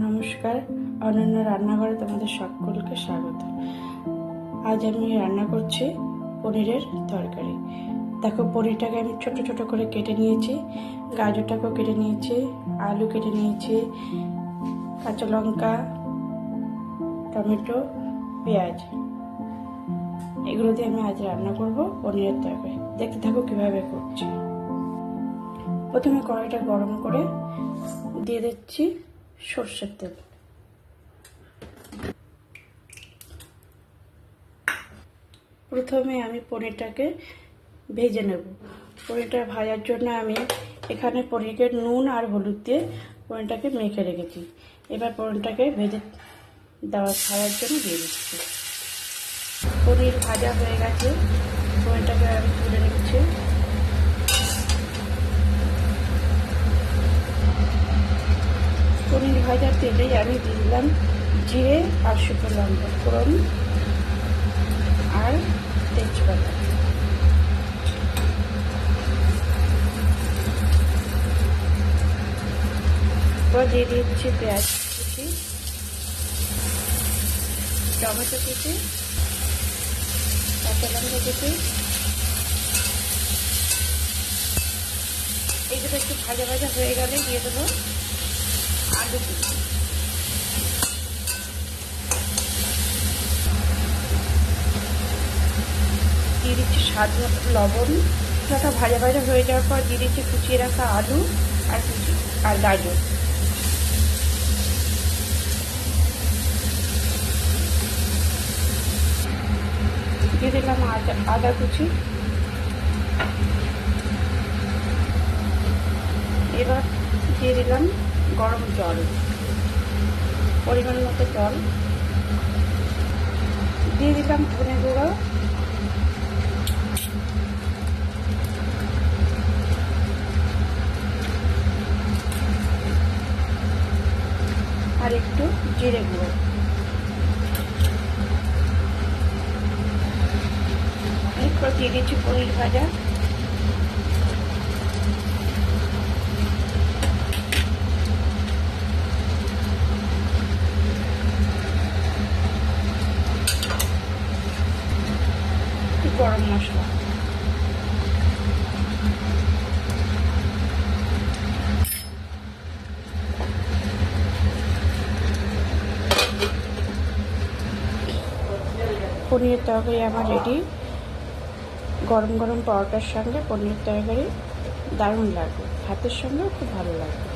নমস্কার, অনন্য রান্নাঘরে তোমাদের সকলকে স্বাগত। আজ আমি রান্না করছি পনিরের তরকারি। দেখো, পনিরটাকে আমি ছোট ছোট করে কেটে নিয়েছি, গাজরটাকেও কেটে নিয়েছি, আলু কেটে নিয়েছি, কাঁচা লঙ্কা, টমেটো, পেঁয়াজ, এগুলো দিয়ে আমি আজ রান্না করব পনিরের তরকারি। দেখতে থাকো কিভাবে করছি। প্রথমে কড়াইটা গরম করে দিয়ে দিচ্ছি সর্ষের তেল। প্রথমে আমি পনিরটাকে ভেজে নেব। পনিরটা ভাজার জন্য আমি এখানে পনিরকে নুন আর হলুদ দিয়ে পনিরটাকে মেখে রেখেছি। এবার পনিরটাকে ভেজে ভাজার জন্য দিয়ে দিচ্ছি। পনির ভাজা হয়ে গেছে, পনিরটাকে আমি তুলে নিচ্ছি। পনির ভাজার তেলেই আমি দিয়ে দিলাম জিরে আর শুকনো লঙ্কা ফোড়ন আর তেজপাতা। এবার দিয়ে দিচ্ছি পেঁয়াজ কুচি, টমেটো কুচি, কাঁচা লঙ্কা কুচি। এগুলো একটু ভাজা ভাজা হয়ে গেলে দিয়ে দেবো আলু কুচি। দিয়ে দিচ্ছি স্বাদ মতো লবণ। মশলাটা ভাজা ভাজা হয়ে যাওয়ার পর দিয়ে দিচ্ছি কুচিয়ে রাখা আলু আর গাজর। দিয়ে দিলাম আদা কুচি। এবার দিয়ে দিলাম গরম জল, পরিমাণ মতো জল। দিয়ে দিলাম ধনে গুঁড়ো, আর একটু জিরে গুঁড়ো। এরপর দিয়ে দিচ্ছি পনির ভাজা। গরম মশলা, পনিরের তরকারি আমার রেডি। গরম গরম পরোটার সঙ্গে পনিরের তরকারি দারুণ লাগবে, ভাতের সঙ্গেও খুব ভালো লাগবে।